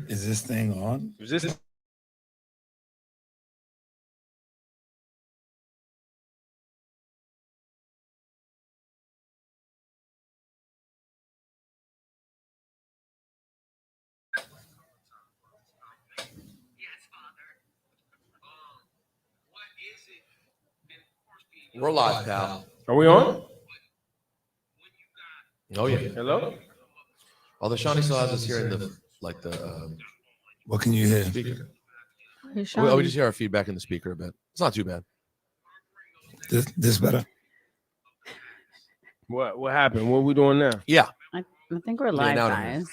Is this thing on? Is this? We're live, pal. Are we on? Oh yeah. Hello. Although Shawnee still has us here in the What can you hear? speaker. We just Shawnee. hear our feedback in the speaker a bit. It's not too bad. This better? What happened? What are we doing now? Yeah. I think we're live, now it guys.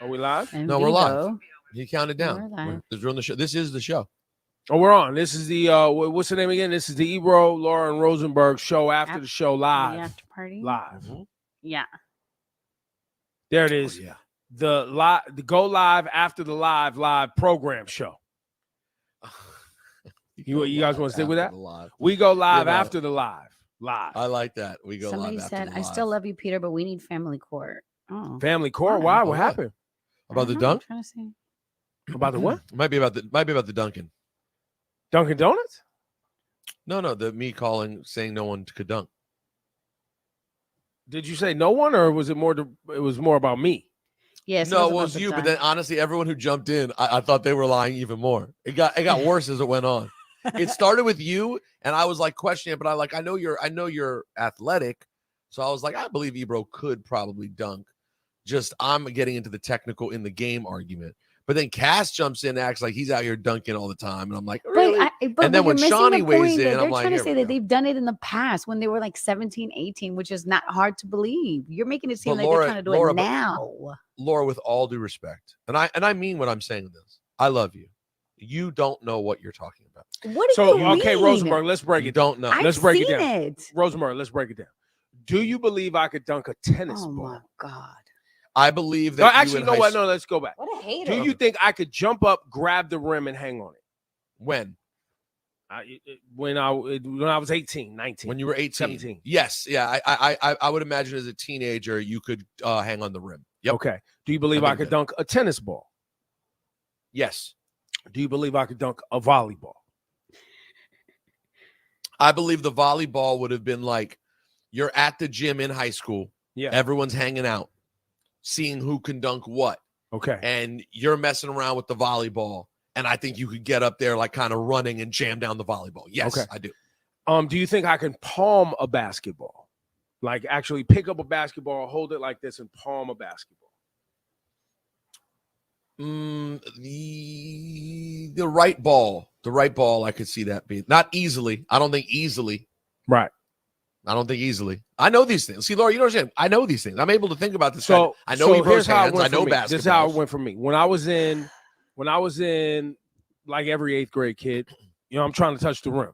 Are we live? In No, we're live. vivo. He counted down. We're live. We're on the show. This is the show. Oh, we're on. This is the what's the name again? This is the Ebro, Laura, and Rosenberg show after the show live. The after party. Live. Yeah. There it is. Oh, yeah. The go live after the live program show. You guys want to stick with that? We go live after the live. I like that. We go Somebody live after said, the "I live. still love you, Peter, but we need family court." Oh, Family court. Oh. Why? Oh, What happened? About the I'm dunk? trying to see. About the what? Might be about the Duncan. Dunkin' Donuts? No, the me saying no one could dunk. Did you say no one, or was it more? It was more about me. Yes. No, it about was the you. But dunk. then honestly, everyone who jumped in, I thought they were lying even more. It got worse as it went on. It started with you, and I was like questioning it, but I know you're athletic, so I was like, I believe Ebro could probably dunk. Just I'm getting into the technical in the game argument. But then Cass jumps in and acts like he's out here dunking all the time. And I'm like, really? But And then when you're missing Shawnee the weighs point in, that I'm they're like, trying to here say we that go. they've done it in the past when they were like 17, 18, which is not hard to believe. You're making it seem But like Laura- they're trying to do Laura, it but- now. Laura, with all due respect, and I mean what I'm saying this. I love you. You don't know what you're talking about. What do So you okay, mean? Rosenberg, let's break You it down. don't know. Let's break it seen down. it. Rosenberg, let's break it down. Do you believe I could dunk a tennis Oh ball? my god! I believe that. No, you actually, in you know high what? school- No, let's go back. What a hater! Do you think I could jump up, grab the rim, and hang on it? When? When I was 18, 19. When you were 18. 17. Yes. Yeah. I would imagine as a teenager you could hang on the rim. Yep. Okay. Do you believe I I think could that- dunk a tennis ball? Yes. Do you believe I could dunk a volleyball? I believe the volleyball would have been like you're at the gym in high school. Yeah. Everyone's hanging out, seeing who can dunk what. Okay. And you're messing around with the volleyball. And I think you could get up there like kind of running and jam down the volleyball. Yes, Okay. I do. Do you think I can palm a basketball? Like actually pick up a basketball, hold it like this, and palm a basketball? The right ball. The right ball, I could see that being. Not easily. I don't think easily. Right. I don't think easily. I know these things. See, Laura, you know what I'm saying? I know these things. I'm able to think about this. So I know Ebro's here's how it hands. went I know for me. basketball. This is how it went for me. When I was in like every 8th grade kid, I'm trying to touch the rim.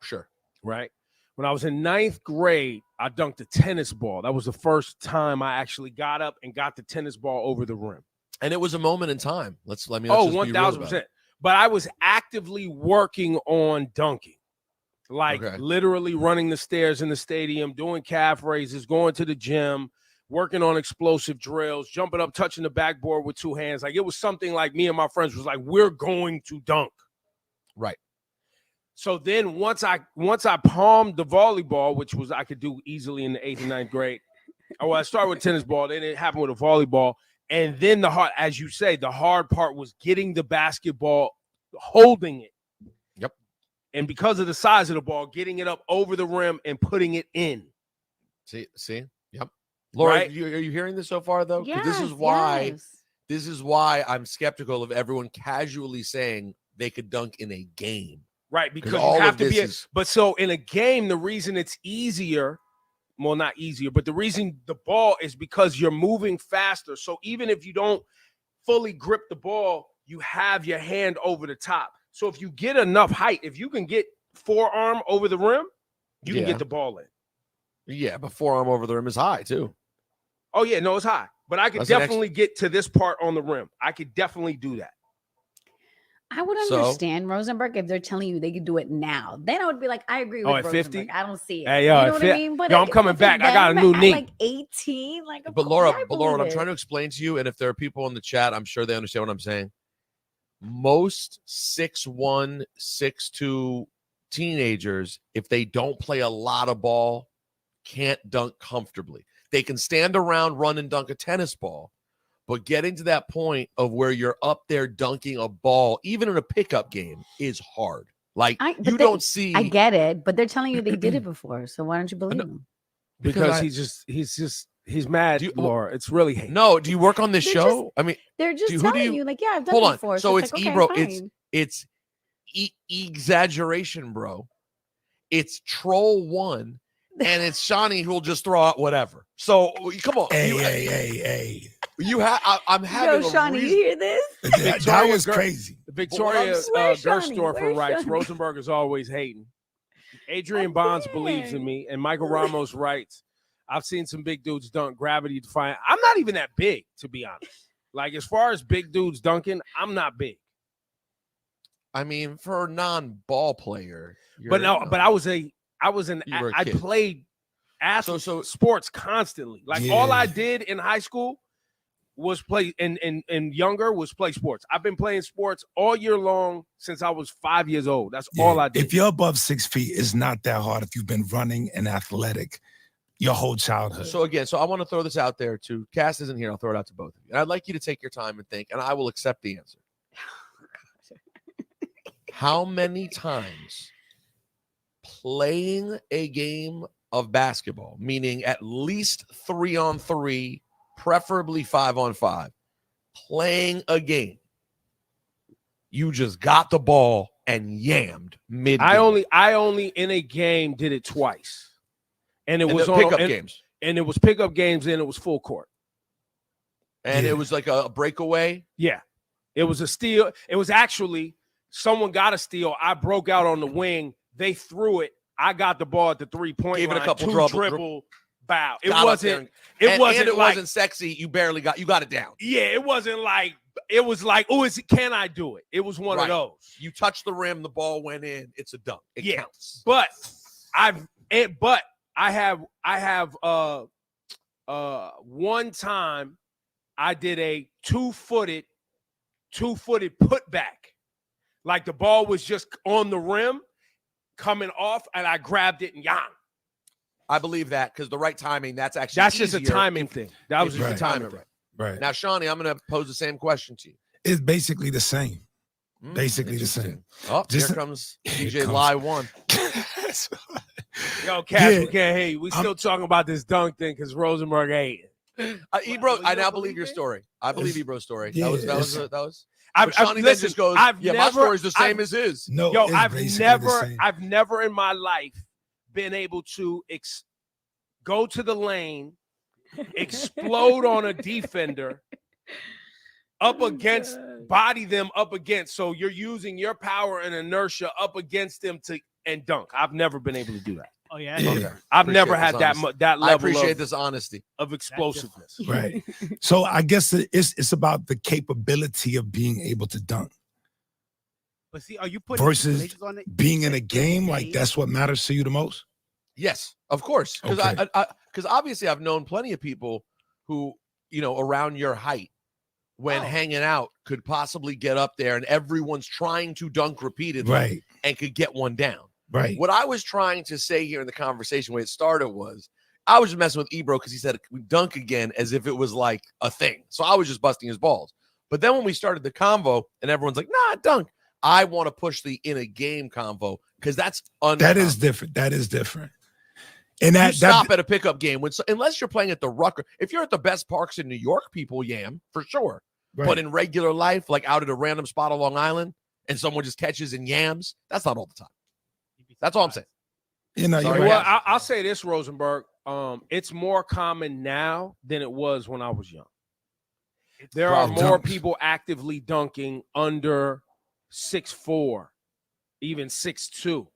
Sure. Right. When I was in 9th grade, I dunked a tennis ball. That was the first time I actually got up and got the tennis ball over the rim. And it was a moment in time. Let's just be 1,000%. real But I was actively working on dunking. Like literally running the stairs in the stadium, doing calf raises, going to the gym, working on explosive drills, jumping up, touching the backboard with 2 hands. Like it was something like me and my friends was like, we're going to dunk. Right. So then once I palmed the volleyball, which was I could do easily in the 8th and 9th grade. Well, I started with tennis ball, then it happened with a volleyball. And then the hard, as you say, the hard part was getting the basketball, holding it. Yep. And because of the size of the ball, getting it up over the rim and putting it in. See? Yep. Laura, Right? are you hearing this so far, though? 'Cause Yes, this is why yes. this is why I'm skeptical of everyone casually saying they could dunk in a game. Right, because all you have of to this be. is- But so in a game, the reason it's easier, well, not easier, but the reason the ball is because you're moving faster. So even if you don't fully grip the ball, you have your hand over the top. So if you get enough height, if you can get forearm over the rim, you can Yeah. get the ball in. Yeah, but forearm over the rim is high, too. Oh, yeah, no, it's high. But I could That's an definitely get to this part on the rim. I could definitely do that. I would So- understand Rosenberg if they're telling you they could do it now. Then I would be like, I agree with at 50? Rosenberg. I don't see it. Hey, you yo, know at what fi- I mean? But yo, I'm coming if it's back. I got a them new at, knee. like 18. Like, But Laura, what I'm believe trying it. to explain to you, and if there are people in the chat, I'm sure they understand what I'm saying. Most 6'1", 6'2" teenagers, if they don't play a lot of ball, can't dunk comfortably. They can stand around, run, and dunk a tennis ball, but getting to that point of where you're up there dunking a ball, even in a pickup game, is hard. Like but you they- don't see. I get it, but they're telling you they did it before. So why don't you believe them? Because he's mad, Do you- Laura. It's really hate. No, do you work on this They're show? I mean, They're just who do telling you- you, like, yeah, I've done hold it on. before. So it's like, okay, Ebro. fine. It's exaggeration, bro. It's troll one, and it's Shawnee who'll just throw out whatever. So come on, Hey. you have. I'm having Yo, a Shawnee, you reason- hear this? That was Gertz. crazy. Victoria Where's Gerstorfer Shawnee? writes, Shawnee? Rosenberg is always hating. Adrian I Bonds can't. believes in me. And Michael Ramos writes, I've seen some big dudes dunk gravity defying. I'm not even that big, to be honest. Like, as far as big dudes dunking, I'm not big. I mean, for a non-ball player, But no, but I was an You were a I kid. played sports constantly. Like all I did in high school was play and younger was play sports. I've been playing sports all year long since I was 5 years old. That's all I did. If you're above 6 feet, it's not that hard if you've been running and athletic your whole childhood. So again, I want to throw this out there too. Cass isn't here. I'll throw it out to both of you. And I'd like you to take your time and think, and I will accept the answer. How many times playing a game of basketball, meaning at least 3-on-3, preferably 5-on-5, playing a game, you just got the ball and yammed mid? I only in a game did it twice, and it was on pickup games, and it was pickup games, and it was full court, and it was like a breakaway. Yeah, it was a steal. It was actually someone got a steal. I broke out on the wing. They threw it. I got the ball at the 3-point line. Gave it a couple dribble bow. It got wasn't. It wasn't. Wasn't sexy. You got it down. Yeah, it wasn't like. It was like, oh, can I do it? It was one of those. You touched the rim, the ball went in. It's a dunk. It counts. But I have one time I did a two-footed putback. Like the ball was just on the rim, coming off, and I grabbed it and yang. I believe that because the right timing, that's just a timing thing. That was just a timing thing. Right. Now, Shawnee, I'm going to pose the same question to you. It's basically the same. Basically the same. Oh, Just- here comes here DJ comes- Live 1. Yo, Cass, we can't hear you. We still talking about this dunk thing because Rosenberg ain't. Ebro, I now believe your story. I believe Ebro's story. Yeah, that was. But Shawnee then just goes, my story's the same as his. No, Yo, it's I've basically the same. never in my life been able to go to the lane, explode on a defender, body them up against. So you're using your power and inertia up against them and dunk. I've never been able to do that. Oh yeah. Yeah. I've Appreciate never had this that honesty. that level I appreciate this honesty. of explosiveness. Right. So I guess it's about the capability of being able to dunk But see, are you putting versus limitations on it? being in a game. Like that's what matters to you the most. Yes, of course. Because Okay. because obviously I've known plenty of people who, around your height when hanging out could possibly get up there and everyone's trying to dunk repeatedly Right. and could get one down. Right. What I was trying to say here in the conversation when it started was I was just messing with Ebro because he said we dunk again as if it was like a thing. So I was just busting his balls. But then when we started the convo and everyone's like, nah, dunk. I want to push the in a game convo because that's That is different. That is different. And that stop at a pickup game unless you're playing at the Rucker. If you're at the best parks in New York, people yam for sure. Right. But in regular life, like out at a random spot on Long Island, and someone just catches and yams, that's not all the time. That's all I'm saying. Sorry, Sorry, Well, Cass. I'll say this, Rosenberg. It's more common now than it was when I was young. There are Probably more dunks. people actively dunking under 6'4", even 6'2",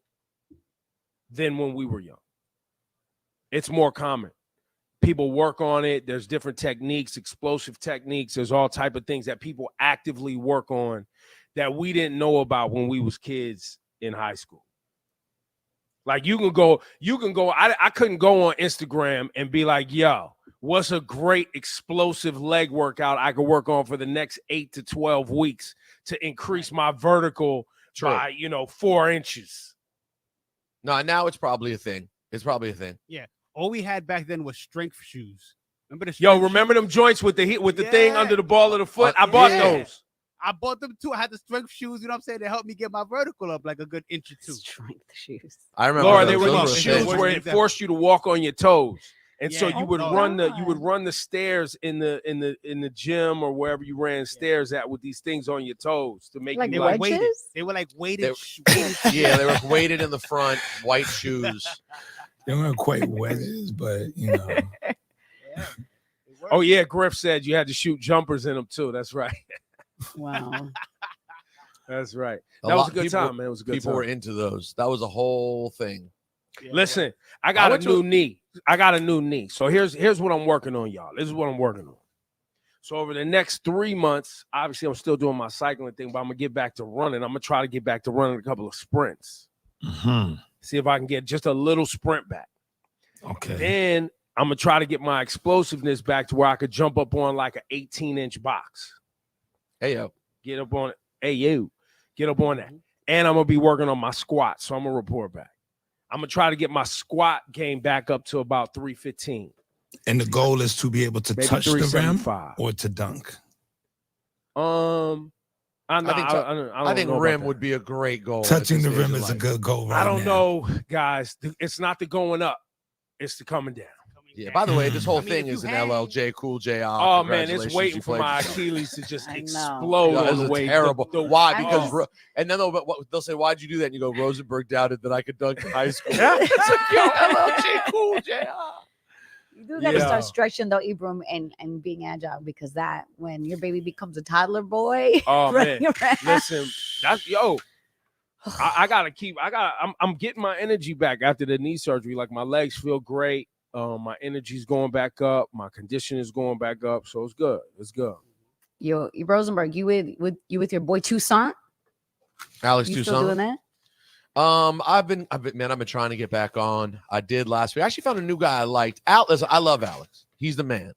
than when we were young. It's more common. People work on it. There's different techniques, explosive techniques. There's all type of things that people actively work on that we didn't know about when we was kids in high school. Like you can go. I couldn't go on Instagram and be like, yo, what's a great explosive leg workout I could work on for the next 8 to 12 weeks to increase my vertical by 4 inches. No, now it's probably a thing. It's probably a thing. Yeah. All we had back then was strength shoes. Remember the Yo, strength remember shoes? them joints with the thing Yeah. under the ball of the foot? I bought Yeah. those. I bought them too. I had the strength shoes, you know what I'm saying, to help me get my vertical up like a good inch or two. Strength shoes. I remember Laura, those. they were Those these a shoes thing. where it forced you to walk on your toes. And so Yeah. you would Oh, run God. the stairs in the gym or wherever you ran stairs at with these things on your toes to make Like you They were like weighted. wedges? They were like weighted. Yeah, they were weighted in the front, white shoes. They weren't quite wedges, but Oh yeah, Griff said you had to shoot jumpers in them too. That's right. Wow. That's right. A That was lot- a good people- time, man. It was a good People time. were into those. That was a whole thing. Yeah, Listen, I got a went to new knee. I got a new knee. So here's what I'm working on, y'all. This is what I'm working on. So over the next 3 months, obviously I'm still doing my cycling thing, but I'm gonna get back to running. I'm gonna try to get back to running a couple of sprints. See if I can get just a little sprint back. okay. Then I'm gonna try to get my explosiveness back to where I could jump up on like an 18-inch box. Hey yo, Get up on it. Hey, you. Get up on that. And I'm going to be working on my squat. So I'm going to report back. I'm going to try to get my squat game back up to about 315. And the goal is to be able to Maybe touch the rim 375. or to dunk. I think rim would be a great goal. at Touching this the stage rim of is a life. good goal right I don't now. know, guys. It's not the going up. It's the coming down. Yeah. By the way, this whole I mean, thing if is you an hang- LLJ Cool J. Oh, man, it's waiting for my Achilles. Achilles to just I know. explode Yeah, on the it's way. terrible. The- Why? I Because know. and then they'll say, "Why'd you do that?" And you go, "Rosenberg doubted that I could dunk in high school." It's like, yo, LLJ Cool J. You do got to Yeah. start stretching though, Ibram, and being agile, because that when your baby becomes a toddler boy. Oh, man. running around- Listen, that's I gotta I'm getting my energy back after the knee surgery. Like my legs feel great. My energy's going back up. My condition is going back up. So it's good. It's good. Yo, Rosenberg, you with your boy Toussaint? Alex You still doing Toussaint. that? I've been trying to get back on. I did last week. I actually found a new guy I liked. Listen, I love Alex. He's the man.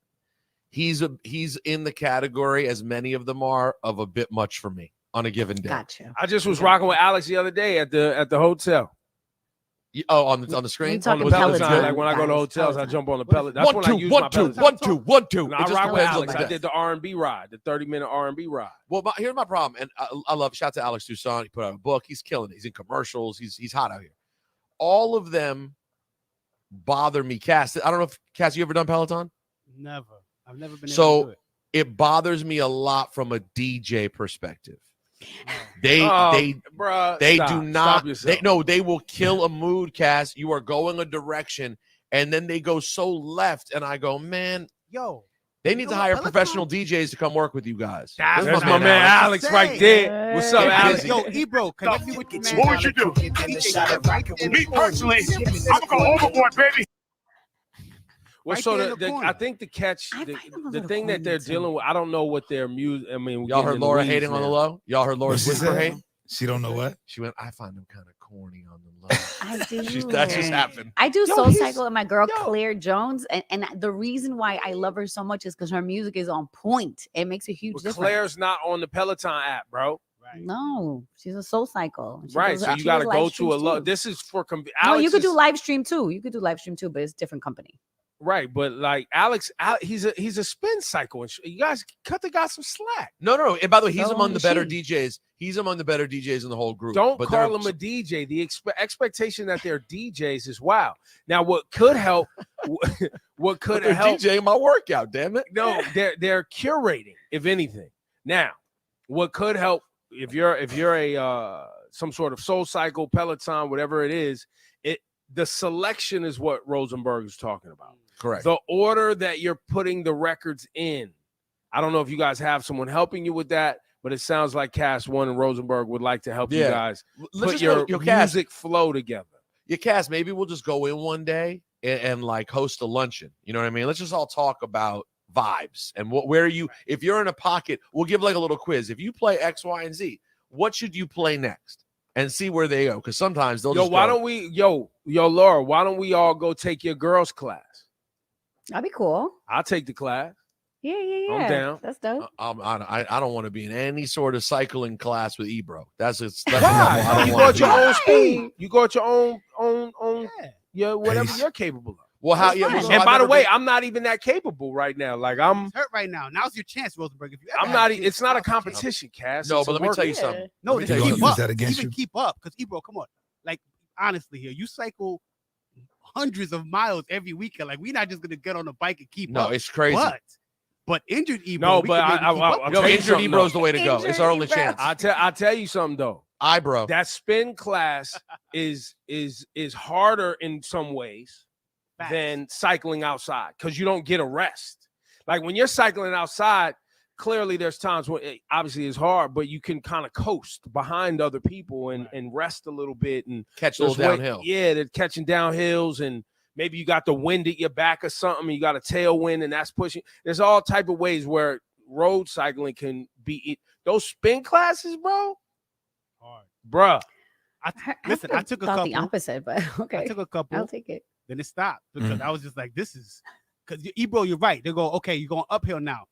He's in the category, as many of them are, of a bit much for me on a given day. Gotcha. I just was rocking with Alex the other day at the hotel. Oh, on the screen. We talking On the Peloton, Peloton. Like when I go to guys, hotels, I Peloton. jump on the Peloton. That's when I use my Peloton. 1 2 1 2. And It I just rock with depends on Alex. the I day. did the R&B ride, the 30-minute R&B ride. Well, here's my problem, and I love. Shout out to Alex Toussaint. He put out a book. He's killing it. He's in commercials. He's hot out here. All of them bother me. Cass, I don't know if Cass, you ever done Peloton? Never. I've never been So- able to do it. It bothers me a lot from a DJ perspective. They Bruh, they stop. do Stop not. yourself. They will kill a mood, Cass. You are going a direction, and then they go so left, and I go, man. Yo, They need to know hire what, professional DJs to come work with you guys. That's There's what my man Alex Alex right there. What's up, Get Alex? busy. yo, Ebro, connect me with your man. What would you do? Me personally, I'm gonna go overboard, baby. Well, Right so there in the I corner. think the catch, I find them a the little thing that they're corny, too. dealing with, I don't know what their music. I mean, we're Y'all getting heard in the Laura weeds hating on the now. low? Y'all heard Laura's What's she whisper say? hate? She don't know what? She went, I find them kind of corny on the low. I do. That just happened. I do Yo, Soul he's- Cycle with my girl yo. Claire Jones, and the reason why I love her so much is because her music is on point. It makes a huge Well, difference. Claire's not on the Peloton app, bro. Right. No, she's a Soul Cycle. She Right, does- so you she got to does go live to a streams low. too. This is for No, Alex you could do is- live stream too. You could do live stream too, but it's a different company. Right, but like Alex, he's a spin cycle, and you guys cut the guy some slack. No. And by the way, he's So among the better she. DJs. He's among the better DJs in the whole group. Don't But call they're- him a DJ. The expectation that they're DJs is wow. Now, what could help? What but could they're help? DJing my workout, damn it. No, they're curating, if anything. Now, what could help if you're a some sort of Soul Cycle, Peloton, whatever it is, the selection is what Rosenberg is talking about. Correct. The order that you're putting the records in. I don't know if you guys have someone helping you with that, but it sounds like Cass One and Rosenberg would like to help you Yeah. guys Let's put just your go, Cass, music flow together. Cass, maybe we'll just go in one day and like host a luncheon. You know what I mean? Let's just all talk about vibes and where you, if you're in a pocket, we'll give like a little quiz. If you play X, Y, and Z, what should you play next, and see where they go. Because sometimes they'll just why go, don't we, yo, Laura, why don't we all go take your girls' class? That'd be cool. I'll take the class. Yeah, yeah, yeah. I'm down. That's dope. I don't want to be in any sort of cycling class with Ebro. That's a Why? level I You don't go want at to your be. own speed. You go at your own Yeah. yeah, whatever Pace. you're capable of. Well, how? That's Yeah, fine. so And I've by the never way, been- I'm not even that capable right now. Like I'm He's hurt right now. Now's your chance, Rosenberg. If you ever I'm have not. a chance, It's not a now's your chance. competition, Cass. no, It's but a let me tell you workout. something. No, Let me they tell you keep use up. that against Even you. keep up, because Ebro, come on. Like honestly, here you cycle hundreds of miles every weekend. Like we're not just gonna get on a bike and keep No, up. it's crazy. But injured Ebro, No, we but can maybe I- keep I- up I'll with No, tell you him. injured something, Ebro's though. the way to go. It's Injured our only Ebro. chance. I'll tell you something though. Bro. That spin class is harder in some ways Facts. than cycling outside because you don't get a rest. Like when you're cycling outside, clearly there's times when it obviously is hard, but you can kind of coast behind other people and rest a little bit and Catch a little there's downhill. Yeah, they're catching downhills and maybe you got the wind at your back or something. You got a tailwind and that's pushing. There's all type of ways where road cycling can be. Those spin classes, bro. Hard. Bruh. Listen, I took a thought the couple. opposite, but okay. I took a couple. I'll take it. Then it stopped because I was just like, this is because Ebro, you're right. They go, okay, you're going uphill now.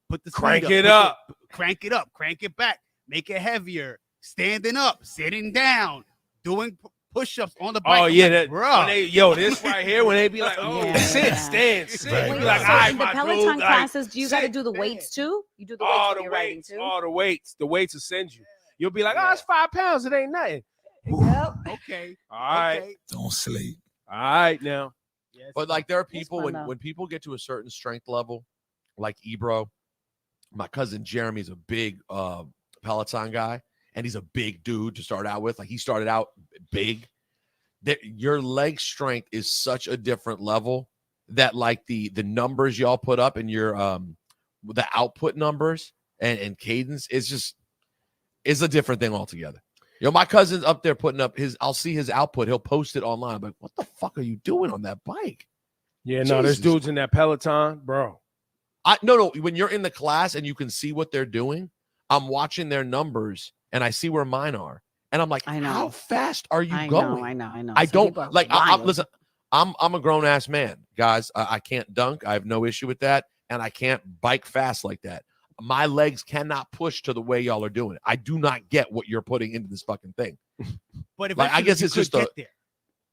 Put the speed Crank up, it put up. Crank it up, crank it back, make it heavier, standing up, sitting down, doing push-ups on the bike. Oh I'm yeah, like, that bro. when they, this right here when they be like, oh, Yeah. sit, stand, sit. Right, You right. be like, so all right, in the my Peloton dude, like, classes, do you got to sit, do the stand. weights too? You do the weights all when the you're riding weights, too? all the weights will send you. You'll be like, oh, it's 5 pounds, it ain't nothing. Yep. Okay. All right, Okay. Don't sleep. all right now. Yes. But like there are It's people fun, though. when people get to a certain strength level, like Ebro, my cousin Jeremy's a big Peloton guy, and he's a big dude to start out with. Like he started out big. Your leg strength is such a different level that like the numbers y'all put up in your the output numbers and cadence is a different thing altogether. You know, my cousin's up there putting up I'll see his output. He'll post it online. I'm like, what the fuck are you doing on that bike? Yeah, no, there's Jesus. dudes in that Peloton, bro. No, when you're in the class and you can see what they're doing, I'm watching their numbers and I see where mine are. And I'm like, I know. how fast are you I going? know. I Some don't people are like I'm wild. listen, I'm a grown ass man, guys. I can't dunk. I have no issue with that. And I can't bike fast like that. My legs cannot push to the way y'all are doing it. I do not get what you're putting into this fucking thing. But Like, I eventually guess you it's could just get there.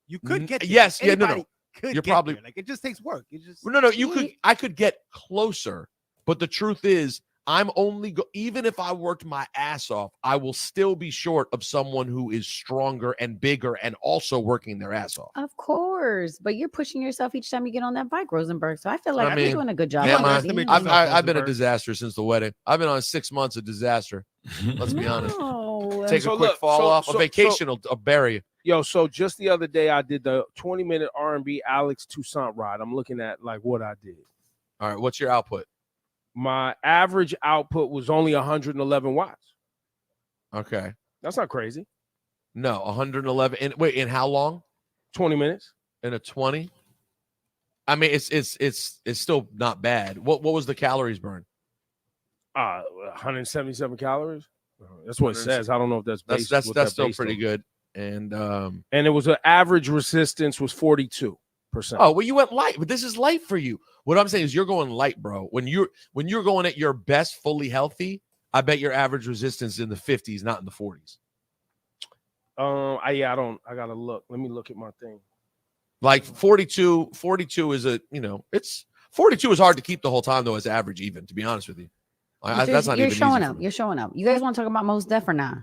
You could get there. yes, yeah, no. Anybody could You're get probably- there. Like it just takes work. It just No, I could get closer, but the truth is, I'm only even if I worked my ass off, I will still be short of someone who is stronger and bigger and also working their ass off. Of course, but you're pushing yourself each time you get on that bike, Rosenberg. So I feel like I you're mean, doing a good job. you Am I? underestimate already. yourself. I've been a Rosenberg. disaster since the wedding. I've been on 6 months of disaster. Let's be honest. No. Take So a quick look, fall so- off. so- A vacation will bury you. Yo, so just the other day I did the 20-minute R&B Alex Toussaint ride. I'm looking at like what I did. All right, what's your output? My average output was only 111 watts. Okay. That's not crazy. No, 111. In how long? 20 minutes. In a 20? I mean, it's still not bad. What was the calories burn? 177 calories. That's what it says. I don't know if that's based. That's what they're still based pretty on. good. And And it was an average resistance was 42%. oh, well, you went light, but this is light for you. What I'm saying is you're going light, bro. When you're going at your best, fully healthy, I bet your average resistance is in the 50s, not in the 40s. I gotta look. Let me look at my thing. Like 42 is it's 42 is hard to keep the whole time though as average even, to be honest with you. That's not You're even showing easy up. for me. You're showing up. You guys want to talk about Mos Def or not?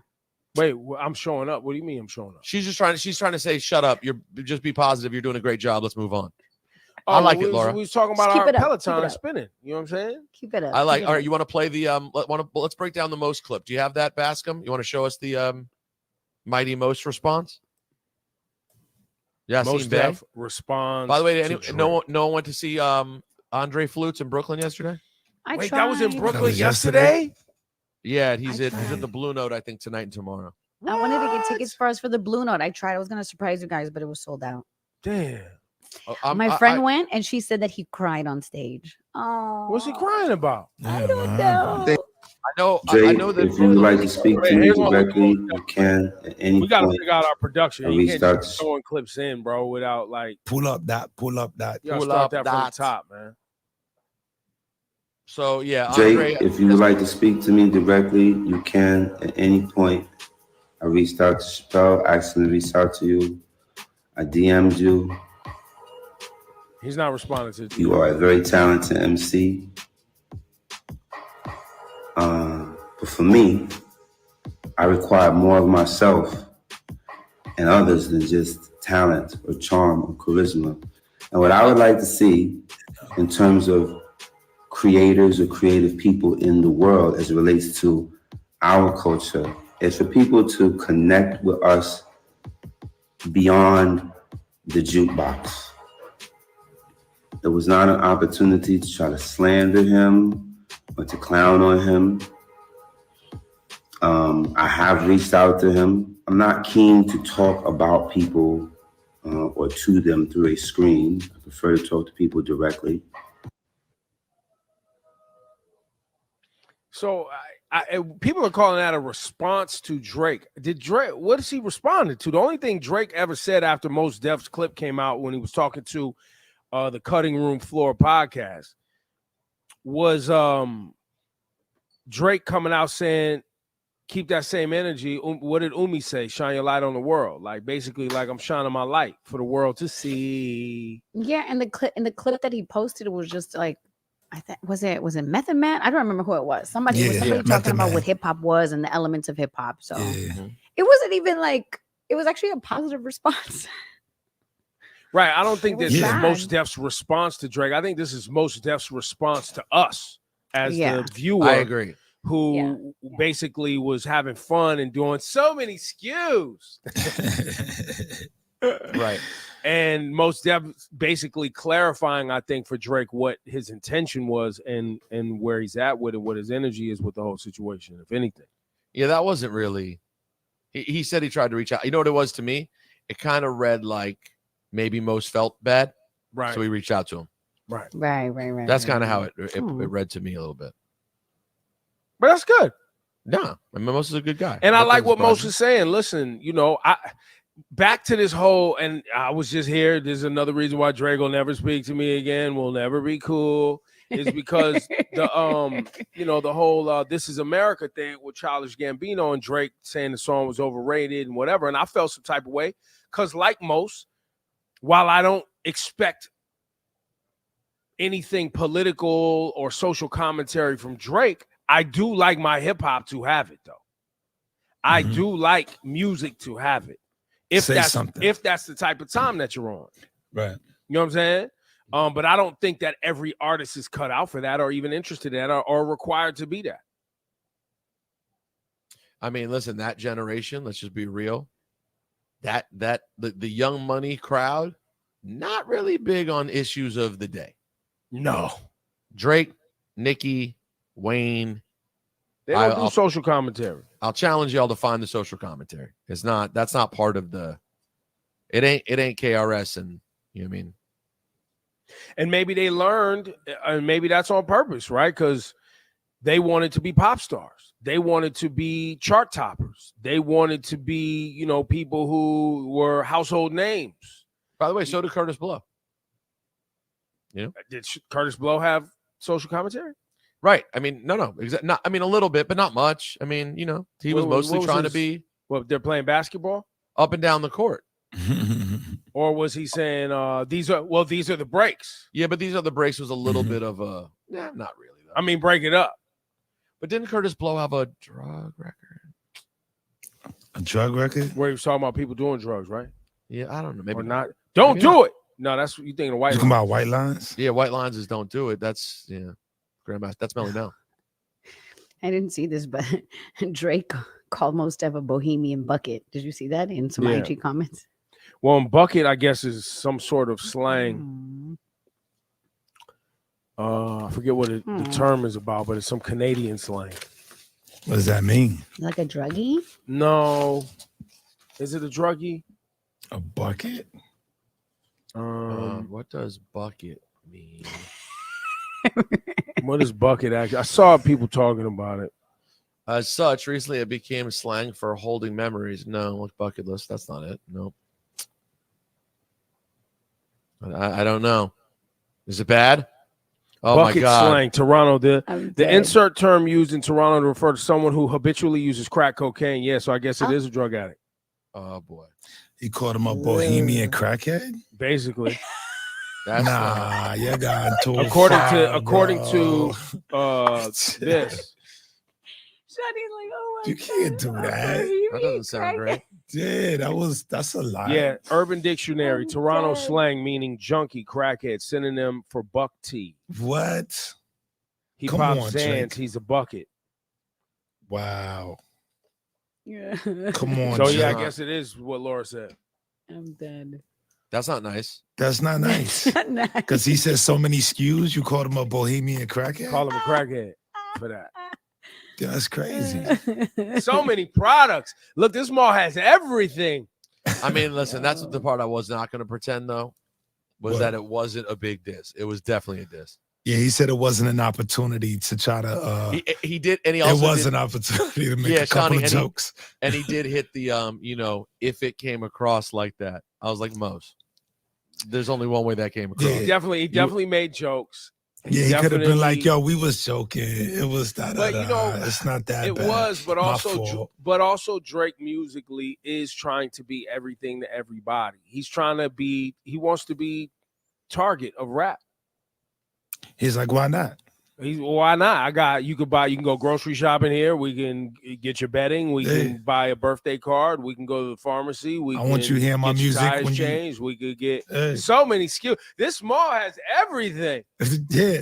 Wait, I'm showing up. What do you mean I'm showing up? She's trying to say, shut up. Just be positive. You're doing a great job. Let's move on. Oh, I like we it, was- Laura. We was talking about Just keep our it up, keep Peloton it and up. spinning. You know what I'm saying? Keep it up. I like. keep it All right, up. you want to play the let's break down the most clip. Do you have that, Bascom? You want to show us the Mighty Most response? Yeah, Most Def responds. By the way, to no Drake. one went to see Andre Flutes in Brooklyn yesterday. I Wait, that was in tried. Brooklyn was yesterday? Yeah, he's I in tried. the Blue Note, I think, tonight and tomorrow. I wanted to get What? tickets for us for the Blue Note. I tried. I was going to surprise you guys, but it was sold out. Damn. My friend went and she said that he cried on stage. Oh, What's he crying about? Yeah, I don't man. know. I Drake, know that if you would like to speak to me directly, you can at any We gotta point. figure out our production. and You can't restart just throwing clips in, bro, without like Pull up that. you gotta Pull start up that from the that. top, man. So yeah, Drake, Andre, if you would like to speak to me directly, you can at any point. I reached out to Chappelle, asking to reach out to you. I DM'd you. He's not responding to it. You are a very talented MC. But for me, I require more of myself and others than just talent or charm or charisma. And what I would like to see in terms of creators or creative people in the world as it relates to our culture is for people to connect with us beyond the jukebox. It was not an opportunity to try to slander him or to clown on him. I have reached out to him. I'm not keen to talk about people or to them through a screen. I prefer to talk to people directly. So people are calling that a response to Drake. What has he responded to? The only thing Drake ever said after Mos Def's clip came out when he was talking to the Cutting Room Floor podcast was Drake coming out saying, keep that same energy. What did Umi say? Shine your light on the world. Like basically, like I'm shining my light for the world to see. Yeah, and the clip that he posted was just like, I think was it Method Man? I don't remember who it was. Somebody was talking about what hip hop was and the elements of hip hop. So it wasn't even like, it was actually a positive response. Right. I don't think this is Mos Def's response to Drake. I think this is Mos Def's response to us as the viewer. I agree. Who basically was having fun and doing so many skews. Right. And Mos Def basically clarifying, I think, for Drake what his intention was and where he's at with it, what his energy is with the whole situation, if anything. Yeah, that wasn't really. He said he tried to reach out. You know what it was to me? It kind of read like maybe Mos felt bad. Right. So he reached out to him. Right. That's kind of how it read to me a little bit. But that's good. No, I mean, Mos is a good guy. And I like what Mos is saying. Listen, back to this whole, and I was just here. There's another reason why Drake will never speak to me again. We'll never be cool. Is because the whole This Is America thing with Childish Gambino and Drake saying the song was overrated and whatever. And I felt some type of way because, like Mos, while I don't expect anything political or social commentary from Drake, I do like my hip hop to have it, though. I do like music to have it. If that's the type of time that you're on. Right. You know what I'm saying? But I don't think that every artist is cut out for that or even interested in that or required to be that. I mean, listen, that generation, let's just be real. The Young Money crowd, not really big on issues of the day. No. Drake, Nicki, Wayne. They don't do social commentary. I'll challenge y'all to find the social commentary. That's not part of it ain't KRS and you know what I mean? And maybe they learned, and maybe that's on purpose, right? Because they wanted to be pop stars. They wanted to be chart toppers. They wanted to be, people who were household names. By the way, so did Curtis Blow. Did Curtis Blow have social commentary? Right. I mean, no. I mean, a little bit, but not much. I mean, he was mostly trying to be. What, they're playing basketball? Up and down the court. Or was he saying, these are the breaks? Yeah, but these are the breaks was a little bit of a, not really. Though. I mean, break it up. But didn't Curtis Blow have a drug record? A drug record? Where he was talking about people doing drugs, right? Yeah, I don't know. Maybe or not. Don't do it. No, that's what you thinking of white. You talking about white lines? Yeah, white lines is don't do it. That's Grandma. That's Melly Mel. I didn't see this, but Drake called Mos Def a bohemian bucket. Did you see that in some IG comments? Well, bucket, I guess, is some sort of slang. I forget what the term is about, but it's some Canadian slang. What does that mean? Like a druggie? No. Is it a druggie? A bucket? What does bucket mean? What is bucket actually? I saw people talking about it. As such, recently it became slang for holding memories. No, look, bucket list. That's not it. Nope. I don't know. Is it bad? Oh Bucket my God. slang, Toronto. The dead. insert term used in Toronto to refer to someone who habitually uses crack cocaine. Yeah, so I guess it is a drug addict. Oh boy. He called him a bohemian crackhead. Basically. That's nah, you got too according far, to this. Shawty's like, oh my You can't do that. That doesn't sound great. Yeah, that's a lie. Yeah, Urban Dictionary, I'm Toronto dead. slang meaning junkie, crackhead, synonym for buck tea. What? He Come pops on, Zans, Drake. he's a bucket. Wow. Yeah. Come on, So yeah, I Drake. guess it is what Laura said. I'm dead. That's not nice. That's not nice. Nice. Because he says so many SKUs, you called him a bohemian crackhead? Call him a crackhead for that. Yeah, that's crazy. So many products. Look, this mall has everything. I mean, listen, that's the part I was not going to pretend, though, was What? that it wasn't a big diss. It was definitely a diss. Yeah, he said it wasn't an opportunity to try to He did, and he also it was did, an opportunity to make a couple Shawnee, of and jokes. and he did hit the if it came across like that. I was like, Mos, there's only one way that came across. Yeah. He definitely made jokes. Yeah, he could have been like, definitely- "Yo, we was joking. It was that. But, you know, it's not that It bad. was, but My also, fault. Drake musically is trying to be everything to everybody. He wants to be target of rap. He's like, why not? Why not? You can go grocery shopping here. We can get your bedding. We can buy a birthday card. We can go to the pharmacy. I want you to hear my get your music tires when you- changed. We could get Hey. so many skills. This mall has everything. Yeah,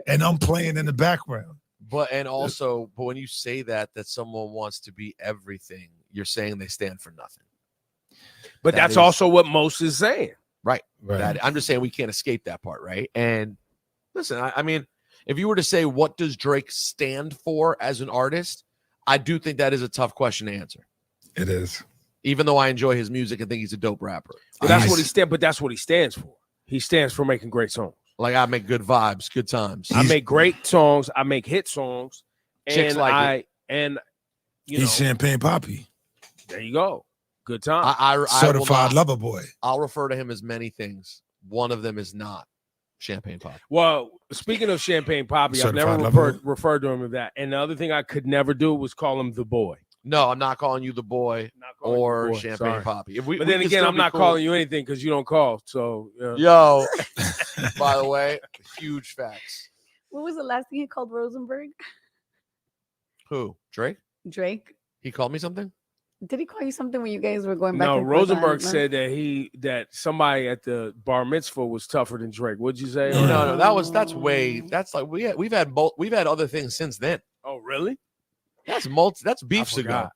and I'm playing in the background. But when you say that someone wants to be everything, you're saying they stand for nothing. But That that's is- also what Mos is saying. Right. Right. I'm just saying we can't escape that part, right? And listen, I mean, if you were to say what does Drake stand for as an artist, I do think that is a tough question to answer. It is. Even though I enjoy his music and think he's a dope rapper. But that's what he stands for. He stands for making great songs. Like I make good vibes, good times. I make great songs. I make hit songs. Chicks And like He's Champagne Poppy. There you go. Good time. I will Certified not- lover boy. I'll refer to him as many things. One of them is not Champagne Pop. Well, speaking of Champagne Poppy, I've Certified never lover boy. referred to him as that. And the other thing I could never do was call him the boy. No, I'm not calling you the boy Not calling you or the boy. Champagne Sorry. Poppy. But then again, I'm not calling you anything because you don't call. So Yo, by the way, huge facts. What was the last thing he called Rosenberg? Who? Drake? Drake. He called me something? Did he call you something when you guys were going back? No, and forth on- Rosenberg said that somebody at the bar mitzvah was tougher than Drake. What'd you say? No, that's like we've had other things since then. Oh, really? That's beefs I ago. forgot.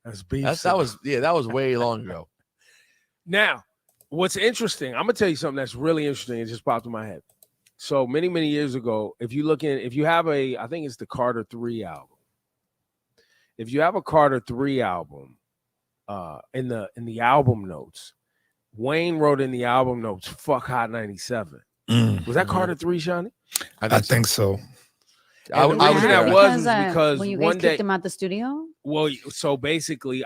That's beefs. That was way long ago. Now, what's interesting, I'm gonna tell you something that's really interesting. It just popped in my head. So many years ago, if you have I think it's the Carter 3 album. If you have a Carter 3 album, in the album notes, Wayne wrote in the album notes, "Fuck Hot 97." Was that Carter 3, Shawnee? I think so. And the reason that was because when you one guys day, kicked him out the studio. well, so basically,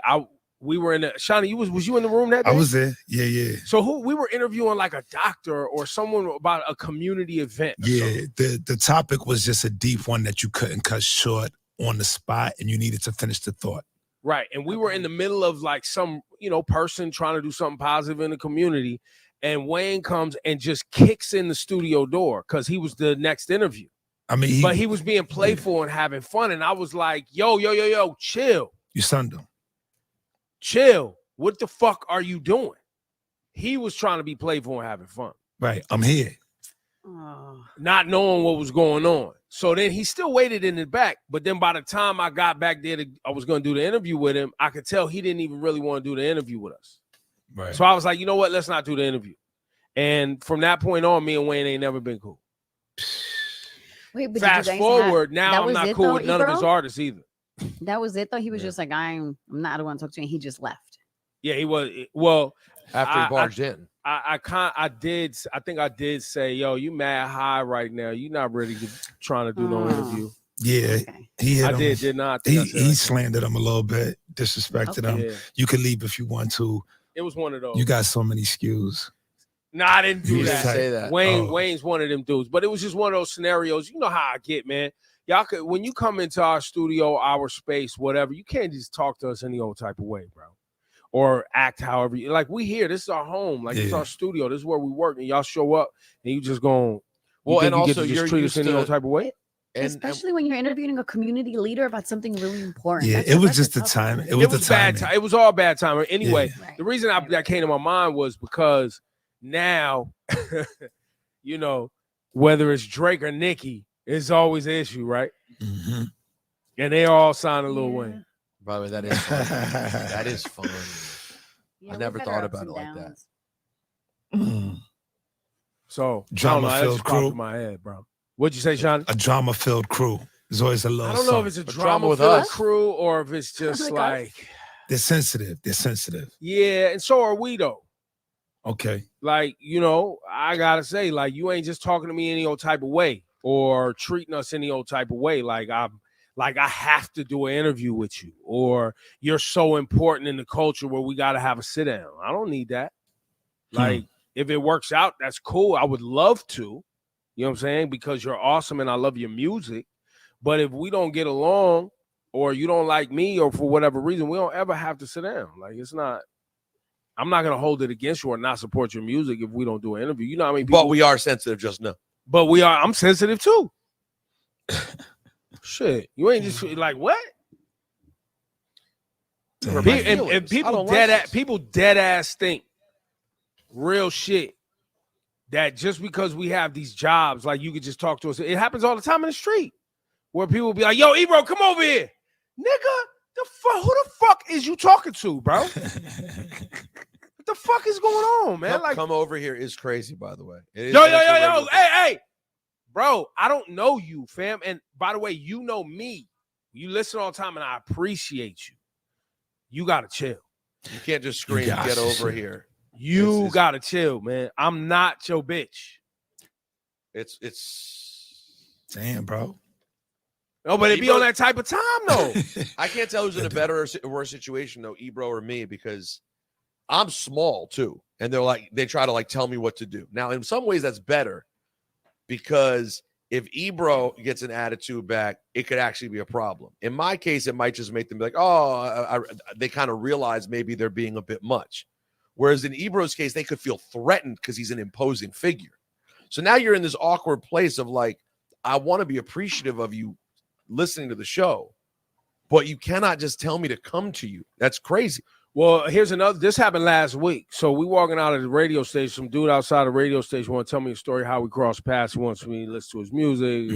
we were in the Shawnee. Was you in the room that day? I was there. Yeah. So we were interviewing like a doctor or someone about a community event. or Yeah. something. The topic was just a deep one that you couldn't cut short on the spot and you needed to finish the thought. Right. And we were in the middle of like some, person trying to do something positive in the community. And Wayne comes and just kicks in the studio door because he was the next interview. I mean, But he was being playful and having fun. And I was like, yo, chill. You sunned him. Chill. What the fuck are you doing? He was trying to be playful and having fun, Right. I'm here. Oh. not knowing what was going on. So then he still waited in the back. But then by the time I got back there, I was going to do the interview with him. I could tell he didn't even really want to do the interview with us. Right. So I was like, you know what? Let's not do the interview. And from that point on, me and Wayne ain't never been cool. Wait, but Fast did you guys forward, that now I'm was not it, cool though, with none of his Ebro? artists either. That was it though. He was Yeah. just like, I'm not the one to talk to you. And he just left. Yeah, he was. Well, After he barged in. I think I did say, yo, you mad high right now. You not ready to trying to do no interview. Yeah, Okay. he hit I him. did not. Think I said He that. slandered him a little bit, disrespected him. Yeah. You can leave if you want to. It was one of those. You got so many skews. No, I didn't do You that. didn't say that. Wayne's one of them dudes, but it was just one of those scenarios. You know how I get, man. Y'all could, when you come into our studio, our space, whatever, you can't just talk to us any old type of way, bro, or act however you like. We here, this is our home, like this is our studio, this is where we work, and y'all show up and you just going. Well, and also you're treat us any old type of way. Especially when you're interviewing a community leader about something really important. Yeah, it was just the time. It was bad time. It was all bad time. Anyway, Right. the reason that came to my mind was because now, you know, whether it's Drake or Nicki, it's always an issue, right? Mm-hmm. And they all signed a Lil Wayne. By the way, that is fun. That is fun. Yeah, I never we've had thought our ups about it and like downs. Mm. So Drama-filled crew. in my head, bro. What'd you say, Sean? A drama-filled crew. There's always a little. I don't know if it's a drama with filled us. crew or if it's just like they're sensitive. They're sensitive. yeah, and so are we though. Okay. Like, you know, I gotta say, like, you ain't just talking to me any old type of way or treating us any old type of way. Like I have to do an interview with you, or you're so important in the culture where we gotta have a sit down. I don't need that. Like, if it works out, that's cool. I would love to. You know what I'm saying? Because you're awesome and I love your music. But if we don't get along or you don't like me or for whatever reason, we don't ever have to sit down. Like, it's not, I'm not going to hold it against you or not support your music if we don't do an interview. You know what I mean? But we are sensitive, just know. But we are, I'm sensitive too. Shit. You ain't just like, what? And people dead ass think real shit. That just because we have these jobs, like you could just talk to us. It happens all the time in the street where people will be like, yo, Ebro, come over here. Nigga, who the fuck is you talking to, bro? What the fuck is going on, man? Come over here is crazy, by the way. Yo. Hey. Bro, I don't know you, fam. And by the way, you know me. You listen all the time and I appreciate you. You got to chill. You can't just scream, get over here. You gotta chill, man. I'm not your bitch. It's damn, bro. No, but it be on that type of time, though. I can't tell who's in a better or worse situation, though, Ebro or me, because I'm small too, and they try to like tell me what to do. Now, in some ways, that's better because if Ebro gets an attitude back, it could actually be a problem. In my case, it might just make them be like, oh, they kind of realize maybe they're being a bit much. Whereas in Ebro's case, they could feel threatened because he's an imposing figure. So now you're in this awkward place of like, I want to be appreciative of you listening to the show, but you cannot just tell me to come to you. That's crazy. Well, here's another. This happened last week. So we walking out of the radio station. Some dude outside the radio station want to tell me a story how we crossed paths. He wants me to listen to his music.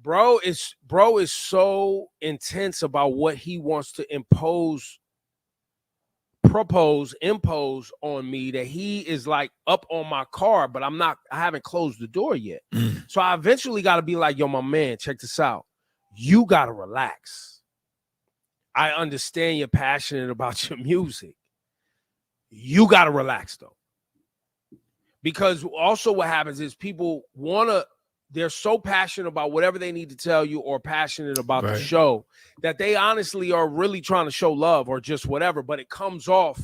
Bro is so intense about what he wants to impose on me that he is like up on my car, but I haven't closed the door yet. So I eventually got to be like, yo, my man, check this out. You got to relax. I understand you're passionate about your music. You got to relax though. Because also what happens is people they're so passionate about whatever they need to tell you or passionate about the show that they honestly are really trying to show love or just whatever, but it comes off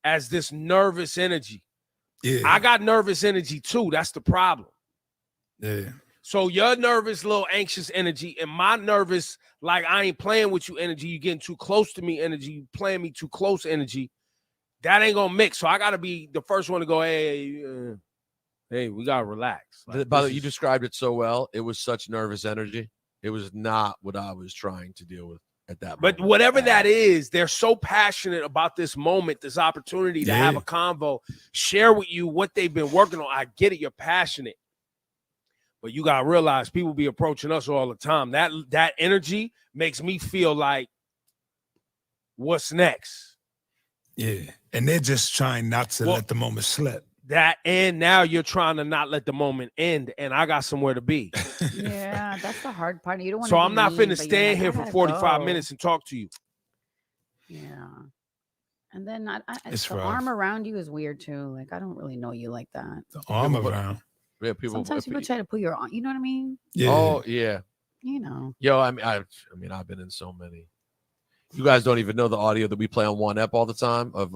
as this nervous energy. Yeah. I got nervous energy too. That's the problem. Yeah. So your nervous, little anxious energy and my nervous, like I ain't playing with you energy, you getting too close to me energy, you playing me too close energy, that ain't gonna mix. So I gotta be the first one to go, hey, we gotta relax. Like, by the way, you described it so well. It was such nervous energy. It was not what I was trying to deal with at that moment. But whatever that is, they're so passionate about this moment, this opportunity to have a convo, share with you what they've been working on. I get it, you're passionate. But you gotta realize people be approaching us all the time. That energy makes me feel like, what's next? Yeah, and they're just trying not to let the moment slip. That and now you're trying to not let the moment end, and I got somewhere to be. Yeah, that's the hard part. You don't want. So I'm not finna stand here for 45 minutes and talk to you. Yeah, and then the rough. arm around you is weird too. Like I don't really know you like that. The arm around. Yeah, people. Sometimes people try to put your on. You know what I mean? Yeah. Oh yeah. You know. Yo, I mean, I've been in so many. You guys don't even know the audio that we play on One Ep all the time of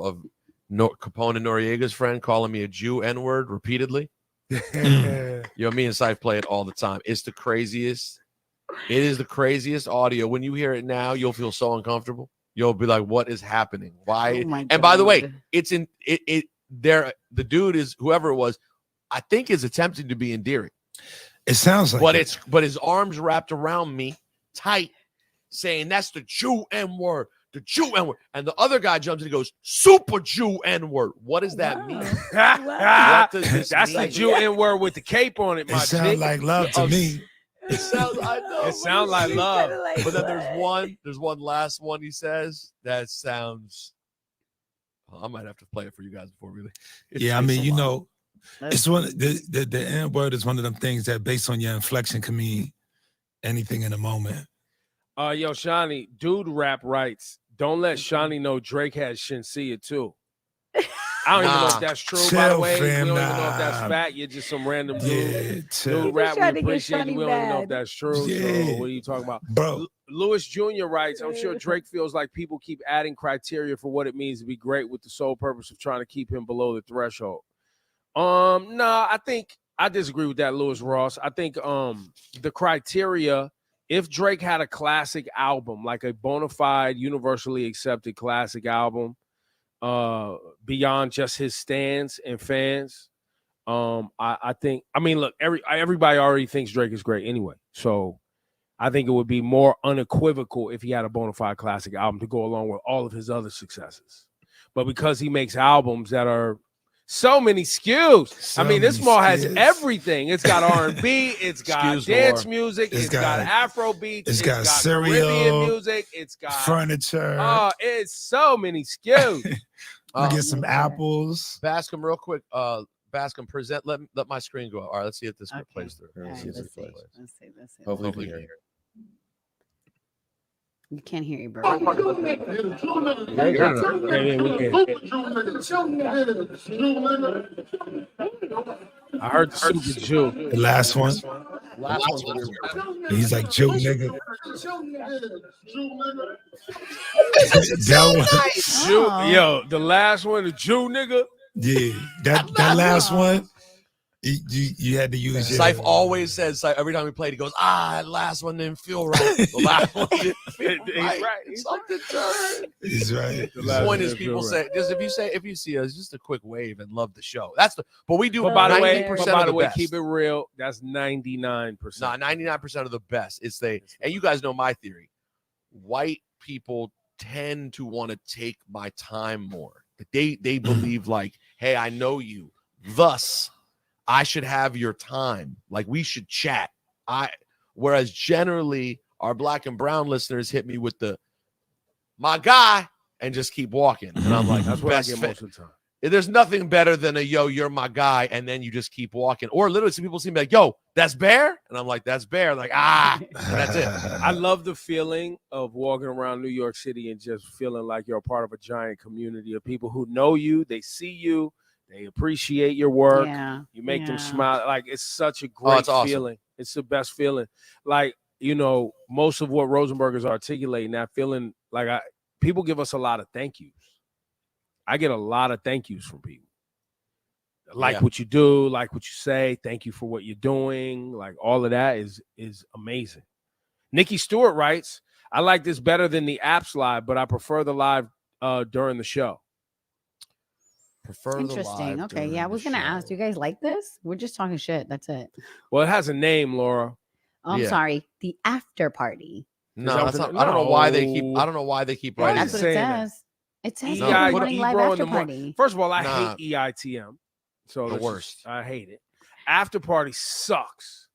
Capone and Noriega's friend calling me a Jew N-word repeatedly. Yo, me and Syfe play it all the time. It's the craziest. It is the craziest audio. When you hear it now, you'll feel so uncomfortable. You'll be like, "What is happening? Why?" Oh and by the way, it's in it. There, the dude is whoever it was. I think is attempting to be endearing. It sounds like, but his arms wrapped around me tight, saying that's the Jew N-word, the Jew N-word. And the other guy jumps in and goes, super Jew N-word. What does that mean? What does this That's mean? the Jew N-word with the cape on it, my it sounds chick. like love to me. It sounds, I know. It sounds like love. But then there's one last one he says that sounds. I might have to play it for you guys before we leave. Yeah, I mean, you know, it's one the N-word is one of them things that based on your inflection can mean anything in a moment. Yo, Shawnee, dude rap writes, don't let Shawnee know Drake has Shinsia too. I don't even know if that's true, by the Chill, way. fam, We don't even know if nah. that's fact. You're just some random dude. Yeah, chill. Dude rap, we trying to get appreciate you. Shawnee We don't even know if bad. that's true. Yeah. So what are you talking about? Bro, Lewis Jr. writes, I'm sure Drake feels like people keep adding criteria for what it means to be great with the sole purpose of trying to keep him below the threshold. No, I think I disagree with that, Lewis Ross. I think the criteria, if Drake had a classic album, like a bona fide, universally accepted classic album, beyond just his stands and fans, I think, I mean, look, everybody already thinks Drake is great anyway. So I think it would be more unequivocal if he had a bona fide classic album to go along with all of his other successes. But because he makes albums that are so many skews. I mean, this mall has everything. It's got R&B, it's got dance music, it's got Afro beats, it's got cereal, Caribbean music, it's got furniture. Oh, it's so many skews. We get some apples. Bascom, real quick. Bascom, present. Let my screen go up. All right, let's see if this plays through. Let's see. Hopefully, we can hear it. You can't hear you, bro. I heard the super Jew. The last one. Last one's He's like, Jew nigga. That one. Jew, yo, the last one, the Jew nigga. Yeah, that last one. You had to use your. Syfe always says, every time we played, he goes, that last one didn't feel right. The last one didn't feel right. He's Something turned. He's right. The point is, people say, just if you see us, just a quick wave and love the show. That's the. But we do. But by the way, 90% of the best. keep it real. That's 99%. Nah, 99% of the best. It's and you guys know my theory. White people tend to want to take my time more. They believe like, hey, I know you. Thus, I should have your time. Like we should chat. Whereas generally our black and brown listeners hit me with my guy and just keep walking. And I'm like, that's what I get most of the time. There's nothing better than a yo, you're my guy, and then you just keep walking. Or literally some people seem like, yo, that's Bear? And I'm like, that's Bear. Like, that's it. I love the feeling of walking around New York City and just feeling like you're a part of a giant community of people who know you, they see you, they appreciate your work. Yeah. You make them smile. Like, it's such a great feeling. It's the best feeling. Like, you know, most of what Rosenberg is articulating, that feeling, like people give us a lot of thank yous. I get a lot of thank yous from people. Like what you do, like what you say, thank you for what you're doing. Like all of that is amazing. Nikki Stewart writes, I like this better than the apps live, but I prefer the live during the show. Interesting. Okay. Yeah, I was going to ask, do you guys like this? We're just talking shit. That's it. Well, it has a name, Laura. Oh, I'm sorry. The after party. No, that's not. I don't know why they keep. I don't know why they keep writing. That's what it says. It says morning live after party. First of all, I hate EITM. So the worst. I hate it. After party sucks.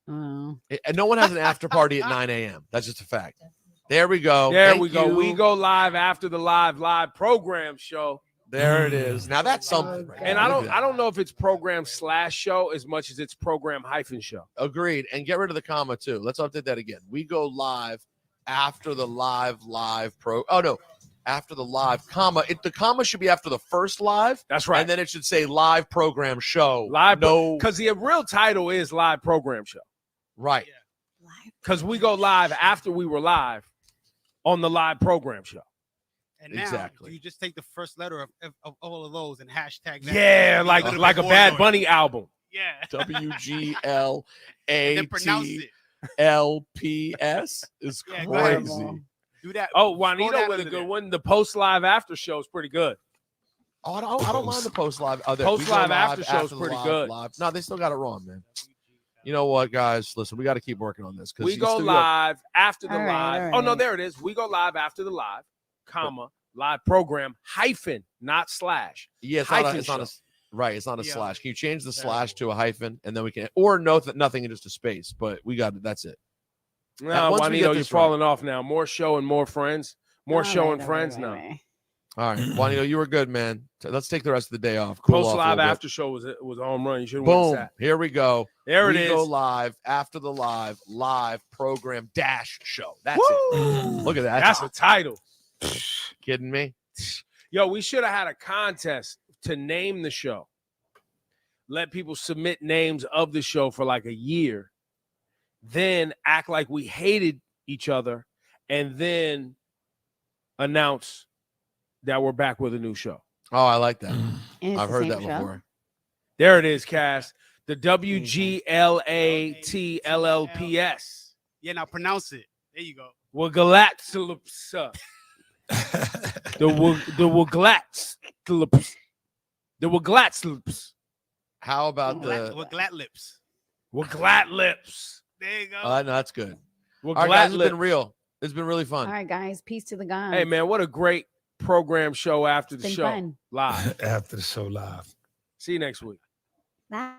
And no one has an after party at 9 a.m. That's just a fact. There we go. There we go. We go live after the live program show. There it is. Now that's something. And I don't know if it's program / show as much as it's program - show. Agreed. And get rid of the comma too. Let's update that again. We go live after the live pro. Oh no. after the live, comma. The comma should be after the first live. That's right. And then it should say live program show. Live, no, because the real title is live program show. Right. Because we go live after we were live on the live program show. And now Exactly. you just take the first letter of all of those and hashtag that. Yeah, like a Bad more Bunny album. Yeah. WGLATLPS is Yeah, go ahead. crazy. Do that. Oh, Scroll Juanito down with a under good there. one. The post live after show is pretty good. Oh, I don't mind the post live. Oh, there. Post We go live after show is the pretty live, good. Live. No, they still got it wrong, man. You know what, guys? Listen, we got to keep working on this. We go live after the All right, live. all Oh, no, right. there it is. We go live after the live, comma, live program, hyphen, not slash. Yeah, it's hyphen not a show. right. It's not a Yeah. slash. Can you change the Terrible. slash to a hyphen, and then we can, or no, nothing and just a space. But we got it. That's it. No, once we Juanito, get you're this right. falling off now. More show and more friends. More All show right, and all friends right, now. all right. All right, Juanito, you were good, man. So let's take the rest of the day off. Cool Post off a live little bit. after show was a home run. You should have won Boom. that. Here we go. There it we is. go live after the live program dash show. That's Woo! it. Look at that. That's a title. Kidding me? Yo, we should have had a contest to name the show. Let people submit names of the show for like a year, then act like we hated each other, and then announce that we're back with a new show. Oh, I like that. And it's I've the heard same that show? before. There it is, Cass. The WGLATLLPS. Yeah, now pronounce it. There you go. Wagalatsalipsa. The Wagalatsalipsa. How about With glat lips. Wagalatlips. There you go. No, that's good. All right, guys, it's Wagalatlips. been real. It's been really fun. All right, guys. Peace to the guys. Hey, man, what a great program show after It's the been show. fun. Live. After the show live. See you next week. Bye.